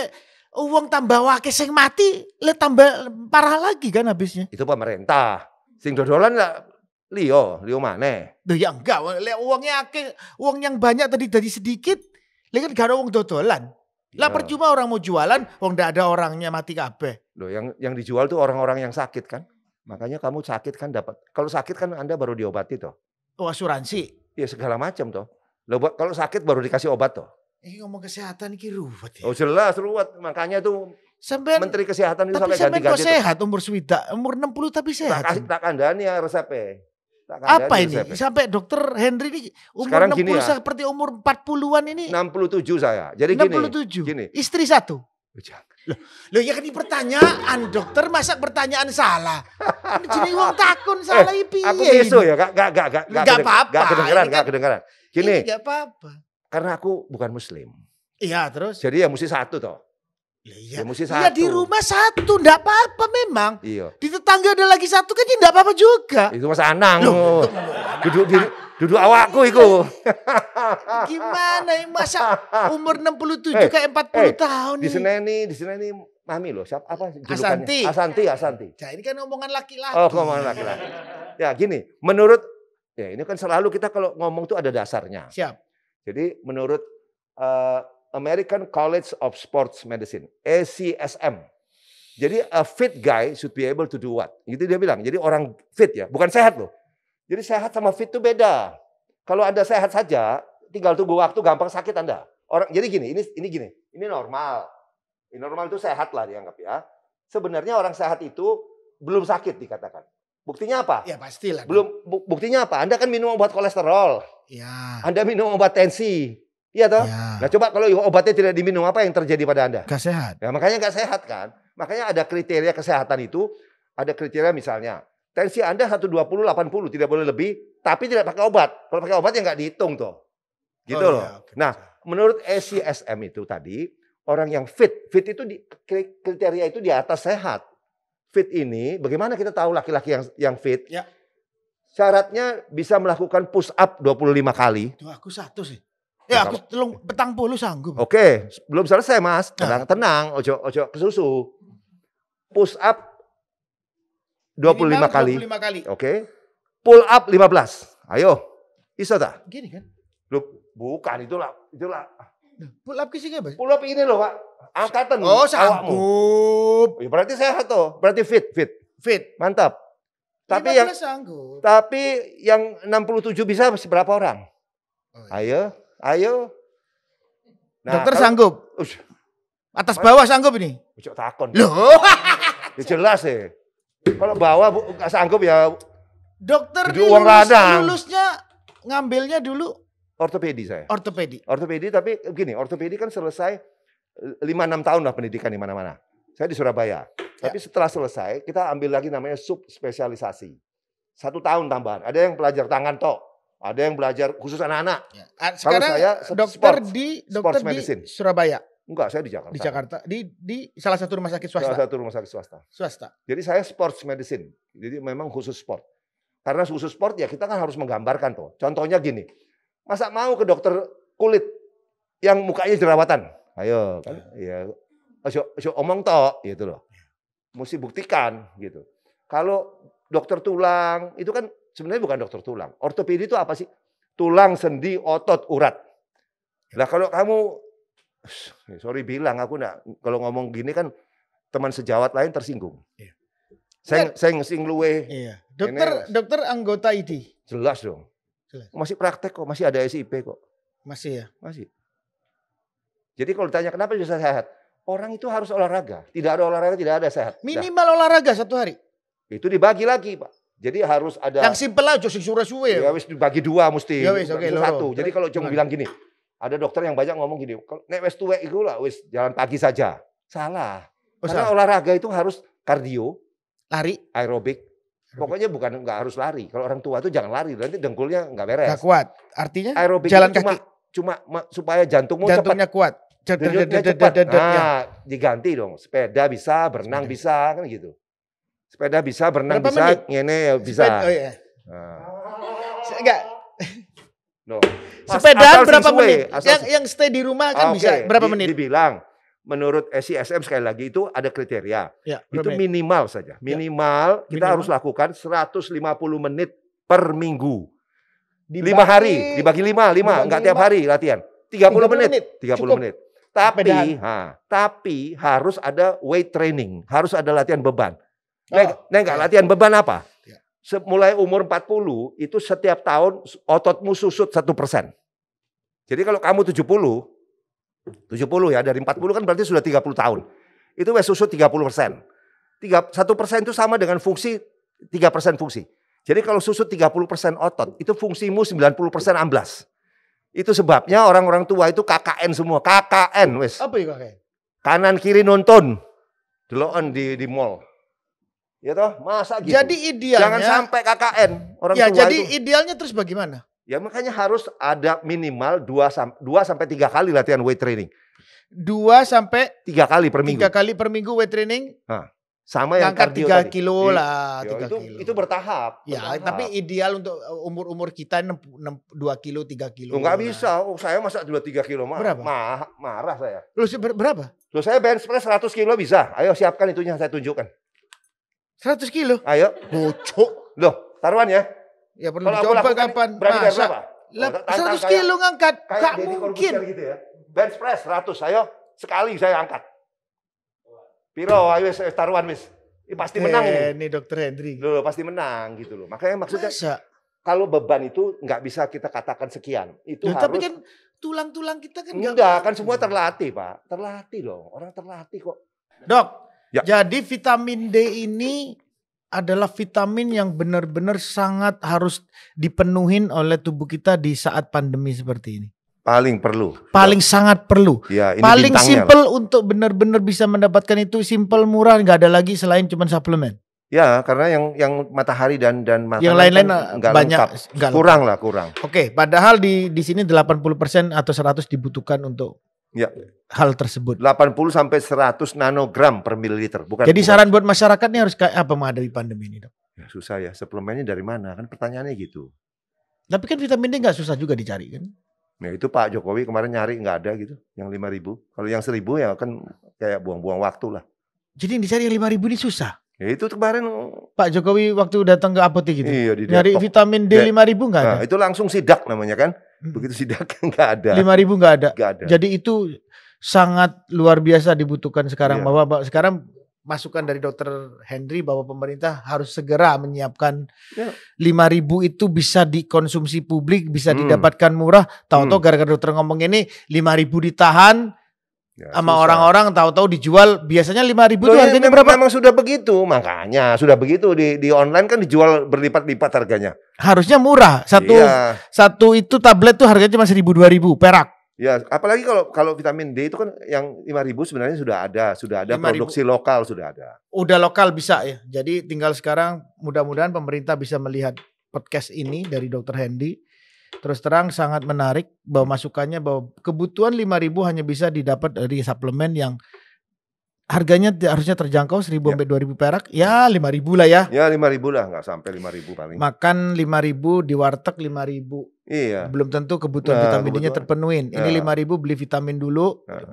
uang tambah wakil sing mati, tambah parah lagi kan habisnya. Itu pemerintah. Sing dodolan lah, Leo maneh. Duh ya enggak, uangnya akeh, uang yang banyak tadi sedikit, kan gak ada uang dodolan. Lah percuma orang mau jualan, ndak ada orangnya mati kabeh. Loh, yang dijual tuh orang-orang yang sakit kan. Makanya kamu sakit kan dapat. Kalau sakit kan Anda baru diobati toh. Oh, asuransi. Ya segala macam toh. Loh, kalau sakit baru dikasih obat toh. Ini ngomong kesehatan ini ruwet ya. Oh jelas ruwet, makanya tuh Sampai Menteri Kesehatan itu tapi sampai sampai kok ganti-ganti. sehat umur swidak, umur 60 tapi sehat. Tak kandani ya resepnya. Tak kandani Apa ini? resepnya. Sampai dokter Henry ini umur Sekarang 60 gini ya. seperti umur 40-an ini. 67 saya. Jadi 67. gini. Istri satu. Jangan. Loh ya kan ini pertanyaan dokter, masa pertanyaan salah? Jadi wong takun salah piye? Aku besok ya, gak apa-apa. kedengeran, Ini kan- gak kedengeran. Gini, Enggak apa-apa. karena aku bukan muslim. Iya, terus? Jadi ya mesti satu toh. Iya. Ya mesti Iya satu. di rumah satu, enggak apa-apa memang. Iya. Di tetangga ada lagi satu kan enggak apa-apa juga. Itu Mas Anang. Loh, Duduk awakku iku. Gimana ini masa umur 67 kayak 40 tahun Di nih. Seneni Mami loh, siapa apa Asanti. julukannya? Asanti. Nah, ini kan omongan laki-laki. Oh, ngomong laki-laki. Ya, gini, menurut ya ini kan selalu kita kalau ngomong tuh ada dasarnya. Siap. Jadi menurut American College of Sports Medicine, ACSM. Jadi a fit guy should be able to do what? Gitu dia bilang. Jadi orang fit ya, bukan sehat loh. Jadi sehat sama fit itu beda. Kalau Anda sehat saja, tinggal tunggu waktu gampang sakit Anda. Jadi gini, ini gini. Ini normal. Ini normal itu sehat lah dianggap ya. Sebenarnya orang sehat itu belum sakit dikatakan. Buktinya apa? Ya pastilah. Buktinya apa? Anda kan minum obat kolesterol. Ya. Anda minum obat tensi. Iya toh? Ya. Nah coba kalau obatnya tidak diminum, apa yang terjadi pada Anda? Gak sehat. Ya, makanya nggak sehat kan. Makanya ada kriteria kesehatan itu. Ada kriteria misalnya. Tensi Anda 120/80 tidak boleh lebih. Tapi tidak pakai obat. Kalau pakai obat ya nggak dihitung tuh. Gitu loh. Ya, okay. Nah menurut ACSM itu tadi. Orang yang fit. Fit itu kriteria itu di atas sehat. Fit ini bagaimana kita tahu laki-laki yang fit? Ya. Syaratnya bisa melakukan push up 25 kali. Tuh aku satu sih. Ya aku petang puluh sanggup. Oke, belum selesai Mas. Tenang, ojo kesusu. Push up 25 kali. 25 kali. Oke. Pull up 15. Ayo. Bisa tak? Gini kan? Loh, bukan itulah. Pull up kisahnya Bang. Pull up ini loh, Pak. Angkatan Oh, awakmu. sanggup. Ya, berarti sehat tuh. Berarti fit. Fit. Mantap. Tapi 15 sanggup. yang 67 bisa berapa orang? Oh, iya. Ayo. Nah, Dokter sanggup. Atas bawah sanggup ini. Ucok takon. Loh. Ya jelas ya. Kalau bawah nggak sanggup ya. Dokter Jadi uang ladang. lulusnya ngambilnya dulu Ortopedi saya. ortopedi. Ortopedi tapi gini, ortopedi kan selesai 5-6 tahun lah pendidikan di mana-mana. Saya di Surabaya. Tapi setelah selesai kita ambil lagi namanya subspesialisasi. 1 tahun tambahan. Ada yang belajar tangan tok. Ada yang belajar khusus anak-anak. Ya. Sekarang saya dokter sports di medicine. Surabaya. Enggak, saya di Jakarta. Di Jakarta. Di salah satu rumah sakit swasta. Salah satu rumah sakit swasta. Jadi saya sports medicine. Jadi memang khusus sport. Karena khusus sport ya kita kan harus menggambarkan tuh. Contohnya gini. Masa mau ke dokter kulit yang mukanya jerawatan? Ayo kan. Ya. Omong tok gitu loh. Mesti buktikan gitu. Kalau dokter tulang itu kan sebenarnya bukan dokter tulang. Ortopedi itu apa sih? Tulang, sendi, otot, urat. Nah kalau kamu sorry bilang aku enggak kalau ngomong gini kan teman sejawat lain tersinggung. Iya. Saya ngesing luwe. Iya. Dokter anggota ID. Jelas dong. Jelas. Masih praktek kok, masih ada SIP kok. Masih ya? Masih. Jadi kalau ditanya kenapa bisa sehat? Orang itu harus olahraga. Tidak ada olahraga, tidak ada sehat. Minimal olahraga 1 hari. Itu dibagi lagi, Pak. Jadi harus ada. Yang simpel aja, sing sure-suwe. Ya wis dibagi 2 mesti. Ya wis, oke, satu. Jadi kalau cuma bilang gini, ada dokter yang banyak ngomong gini, nek wis tuwek iku lah wis jalan pagi saja. Salah. Karena olahraga itu harus kardio, lari, aerobik. Pokoknya nggak harus lari. Kalau orang tua itu jangan lari, nanti dengkulnya nggak beres. Nggak kuat. Artinya aerobik jalan itu kaki. Cuma supaya jantungnya kuat. Cepat. Nah, diganti dong. Sepeda bisa, berenang bisa, kan gitu. Sepeda bisa, berenang berapa bisa, menit? ngene ya bisa. Oh iya. Nah. Enggak. No. Sepedaan berapa menit? Yang stay di rumah kan bisa berapa menit? Dibilang menurut SCSM sekali lagi itu ada kriteria. Ya, itu minimal saja. Minimal kita harus lakukan 150 menit per minggu. 5 hari, dibagi 5, enggak tiap hari latihan. 30 menit. 30 menit. Tapi harus ada weight training, harus ada latihan beban. Enggak latihan beban apa? Mulai umur 40 itu setiap tahun ototmu susut 1%. Jadi kalau kamu 70, 70 ya, dari 40 kan berarti sudah 30 tahun. Itu wes susut 30%. 1% itu sama dengan fungsi 3% fungsi. Jadi kalau susut 30% otot, itu fungsimu 90% amblas. Itu sebabnya orang-orang tua itu KKN semua, KKN wes. Apa ya kakek? Kanan kiri nonton. Deloken di mall. Ya toh, masa gitu. Jadi idealnya jangan sampai KKN orang ya, tua jadi itu. idealnya terus bagaimana? Ya makanya harus ada minimal 2 sampai 3 kali latihan weight training. 2 sampai 3 kali per minggu. 3 kali per minggu weight training. Nah, sama yang ngangkat kardio 3 tadi. kilo lah, Ya, 3 kilo. itu bertahap. Ya, bertahap. tapi ideal untuk umur-umur kita 2 kilo, 3 kilo. Enggak bisa. Oh, saya masa 2-3 kilo Berapa? Marah saya. Lu berapa? Loh, saya bench press 100 kilo bisa. Ayo siapkan itunya, saya tunjukkan. 100 kilo? Ayo. Bocok. Loh, taruhan ya. Ya perlu Kalau aku dicoba lakukan kapan? berani bayar berapa? 100 kilo ngangkat. Kayak Gak Deddy mungkin. Corbuzier gitu ya. Bench press 100, ayo sekali saya angkat. Piro, ayo taruhan wis. Pasti menang ini. Ini Dokter Hendri. Loh, pasti menang gitu loh. Makanya maksudnya Masa? kalau beban itu nggak bisa kita katakan sekian. Itu Ya, harus. tapi kan tulang-tulang kita kan enggak, kan semua terlatih, Pak. Terlatih loh. Orang terlatih kok. Dok, Ya. jadi vitamin D ini adalah vitamin yang benar-benar sangat harus dipenuhin oleh tubuh kita di saat pandemi seperti ini. Paling perlu. Paling sangat perlu. Ya, ini Paling bintangnya simple untuk benar-benar bisa mendapatkan itu, simple, murah, nggak ada lagi selain cuma suplemen. Ya, karena yang matahari dan makanan Yang lain-lain kan nggak banyak, lengkap. nggak Kurang lah, kurang. Oke, padahal di sini 80% atau 100 dibutuhkan untuk Ya, hal tersebut. 80 sampai 100 nanogram per mililiter. Bukan. Jadi saran buat masyarakat ini harus kayak apa menghadapi pandemi ini, Dok? Ya, susah ya. Suplemennya dari mana? Kan pertanyaannya gitu. Tapi kan vitamin D nggak susah juga dicari kan? Nah itu Pak Jokowi kemarin nyari nggak ada gitu, yang 5.000. Kalau yang 1.000 ya kan kayak buang-buang waktu lah. Jadi yang dicari yang 5.000 ini susah. Ya itu kemarin. Pak Jokowi waktu datang ke apotek gitu. Iya, di Nyari Depok. vitamin D 5.000 nggak ada. Nah itu langsung sidak namanya kan. Begitu sidak nggak ada. 5.000 nggak ada. Nggak ada. Jadi itu sangat luar biasa dibutuhkan sekarang. Iya. Bahwa sekarang masukan dari Dokter Hendri bahwa pemerintah harus segera menyiapkan Ya. 5.000 itu bisa dikonsumsi publik, bisa didapatkan murah. Tahu-tahu gara-gara dokter ngomong ini 5.000 ditahan Ya, sama susah. orang-orang, tahu-tahu dijual biasanya 5.000 itu Loh, ya, harganya memang, berapa? memang sudah begitu, makanya sudah begitu di online kan dijual berlipat-lipat harganya. Harusnya murah. Iya. Satu itu tablet tuh harganya cuma 1.000-2.000 perak. Ya, apalagi kalau vitamin D itu kan yang 5.000 sebenarnya sudah ada 5.000. produksi lokal sudah ada. Udah lokal bisa ya. Jadi tinggal sekarang mudah-mudahan pemerintah bisa melihat podcast ini dari Dokter Hendy. Terus terang sangat menarik bahwa masukannya bahwa kebutuhan 5.000 hanya bisa didapat dari suplemen yang harganya harusnya terjangkau 1.000 sampai 2.000 perak. Ya 5.000 lah ya. Ya 5.000 lah, nggak sampai 5.000 paling. Makan 5.000 di warteg 5.000. Iya. Belum tentu kebutuhan Nah, vitamin D-nya kebutuhan. terpenuhin. Ini Ya. 5.000 beli vitamin dulu, Ya.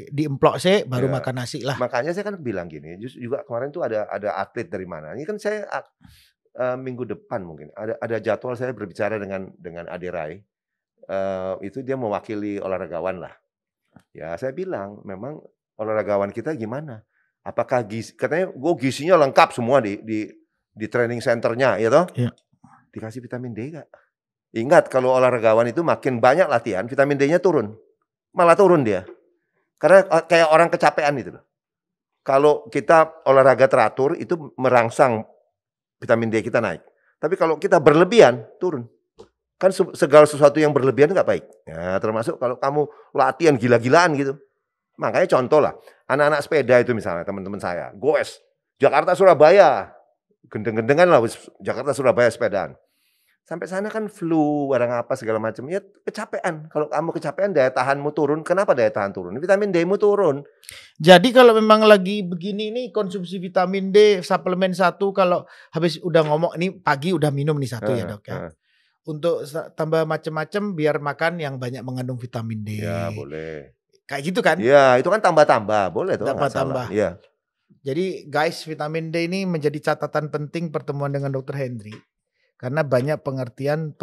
di emplok sih baru Ya. makan nasi lah. Makanya saya kan bilang gini, juga kemarin tuh ada atlet dari mana. Ini kan saya minggu depan mungkin ada jadwal saya berbicara dengan Ade Rai. Itu dia mewakili olahragawan lah. Ya saya bilang memang olahragawan kita gimana? Apakah katanya gizinya lengkap semua di training centernya, ya toh? Iya. Dikasih vitamin D gak? Ingat kalau olahragawan itu makin banyak latihan, vitamin D-nya turun. Malah turun dia. Karena kayak orang kecapean itu loh. Kalau kita olahraga teratur itu merangsang vitamin D kita naik. Tapi kalau kita berlebihan, turun. Kan segala sesuatu yang berlebihan nggak baik. Ya, termasuk kalau kamu latihan gila-gilaan gitu. Makanya contoh lah, anak-anak sepeda itu misalnya teman-teman saya, goes Jakarta Surabaya, gendeng-gendengan lah Jakarta Surabaya sepedaan. Sampai sana kan flu, barang apa segala macam. Ya kecapean. Kalau kamu kecapean daya tahanmu turun. Kenapa daya tahan turun? Vitamin D-mu turun. Jadi kalau memang lagi begini nih konsumsi vitamin D suplemen 1 kalau habis udah ngomong ini pagi udah minum nih 1 ya dok ya. Untuk tambah macam-macam biar makan yang banyak mengandung vitamin D. Ya boleh. Kayak gitu kan? Ya itu kan tambah-tambah. Boleh tuh. Tambah-tambah. Iya. Jadi guys vitamin D ini menjadi catatan penting pertemuan dengan Dokter Hendri. Karena banyak pengertian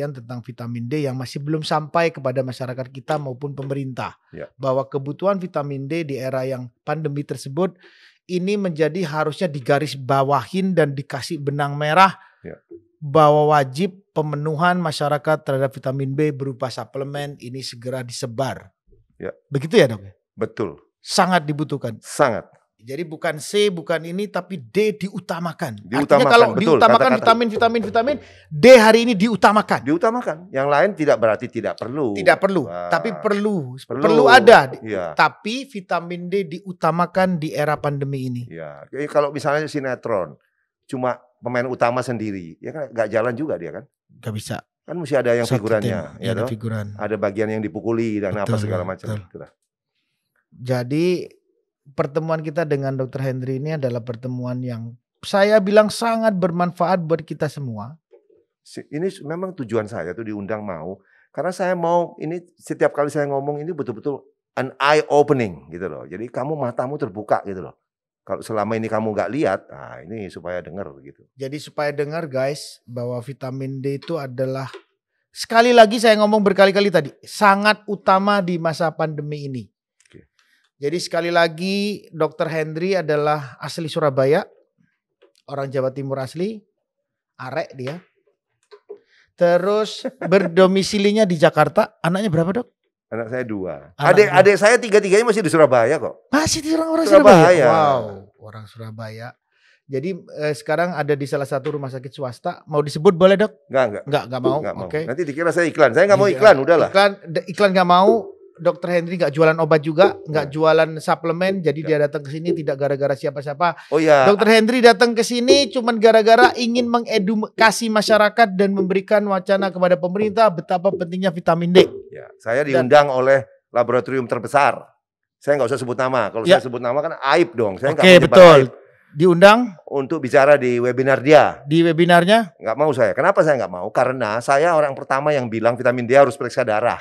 tentang vitamin D yang masih belum sampai kepada masyarakat kita maupun pemerintah. Ya. Bahwa kebutuhan vitamin D di era yang pandemi tersebut ini menjadi harusnya digaris bawahin dan dikasih benang merah. Ya. Bahwa wajib pemenuhan masyarakat terhadap vitamin B berupa suplemen ini segera disebar. Ya. Begitu ya dok? Betul. Sangat dibutuhkan. Sangat. Jadi bukan C, bukan ini, tapi D diutamakan. Diutamakan, Artinya kalau betul, diutamakan kata-kata. vitamin, D hari ini diutamakan. Diutamakan. Yang lain tidak berarti tidak perlu. Tidak perlu, Wah. tapi perlu ada. Iya. Tapi vitamin D diutamakan di era pandemi ini. Ya, kalau misalnya sinetron cuma pemain utama sendiri, ya kan nggak jalan juga dia kan? Gak bisa. Kan mesti ada yang Satu figurannya, tim, ya ada toh? figuran. Ada bagian yang dipukuli dan apa segala macam. Itulah. Jadi pertemuan kita dengan Dr. Henry ini adalah pertemuan yang saya bilang sangat bermanfaat buat kita semua. Ini memang tujuan saya tuh diundang mau, karena saya mau ini setiap kali saya ngomong ini betul-betul an eye opening gitu loh. Jadi kamu matamu terbuka gitu loh. Kalau selama ini kamu nggak lihat, nah ini supaya dengar gitu. Jadi supaya dengar guys, bahwa vitamin D itu adalah, sekali lagi saya ngomong berkali-kali tadi, sangat utama di masa pandemi ini. Oke. Jadi sekali lagi Dr. Henry adalah asli Surabaya, orang Jawa Timur asli, arek dia. Terus berdomisilinya di Jakarta. Anaknya berapa dok? Anak saya 2. Anak Adik saya 3-tiganya masih di Surabaya kok. Masih di orang Surabaya. Surabaya. Wow, orang Surabaya. Jadi sekarang ada di salah satu rumah sakit swasta. Mau disebut boleh dok? Enggak mau. Oke. Nanti dikira saya iklan. Saya nggak mau iklan, udahlah. Iklan nggak mau. Dr. Henry nggak jualan obat juga, nggak jualan suplemen. Jadi dia datang ke sini tidak gara-gara siapa-siapa. Oh ya. Dr. Henry datang ke sini cuman gara-gara ingin mengedukasi masyarakat dan memberikan wacana kepada pemerintah betapa pentingnya vitamin D. Ya, saya diundang oleh laboratorium terbesar. Saya nggak usah sebut nama. Kalau saya sebut nama kan aib dong. Saya nggak mau betul. aib. Diundang Untuk bicara di webinar dia. di webinarnya. Nggak mau saya. Kenapa saya nggak mau? Karena saya orang pertama yang bilang vitamin D harus periksa darah.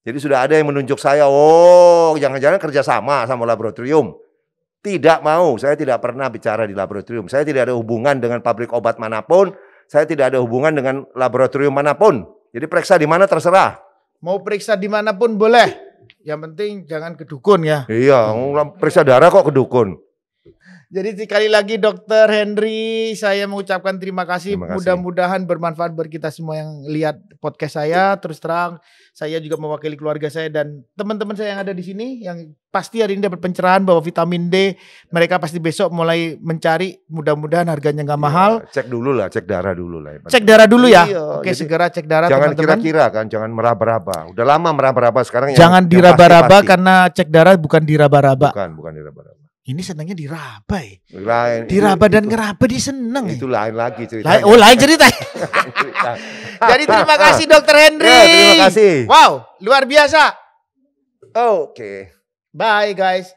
Jadi sudah ada yang menunjuk saya, oh jangan-jangan kerjasama sama laboratorium. Tidak mau, saya tidak pernah bicara di laboratorium. Saya tidak ada hubungan dengan pabrik obat manapun. Saya tidak ada hubungan dengan laboratorium manapun. Jadi periksa di mana terserah. Mau periksa dimanapun boleh. Yang penting jangan ke dukun ya. Iya, periksa darah kok ke dukun. Jadi sekali lagi Dr. Henry, saya mengucapkan terima kasih. Mudah-mudahan bermanfaat buat kita semua yang lihat podcast saya. Terus terang, saya juga mewakili keluarga saya dan teman-teman saya yang ada di sini yang pasti hari ini dapat pencerahan bahwa vitamin D mereka pasti besok mulai mencari. Mudah-mudahan harganya nggak mahal. Cek dulu lah, cek darah dulu lah. Cek darah dulu ya. Iya, oke, segera cek darah jangan teman-teman. kira-kira kan, jangan meraba-raba. Udah lama meraba-raba sekarang. Jangan diraba-raba karena cek darah bukan diraba-raba. Bukan diraba-raba. Ini senangnya diraba ya. Lain, diraba dan ngeraba dia seneng. Itu lain lagi ceritanya. Lain cerita. Jadi terima kasih Dr. Henry. Ya, terima kasih. Wow, luar biasa. Oke. Bye guys.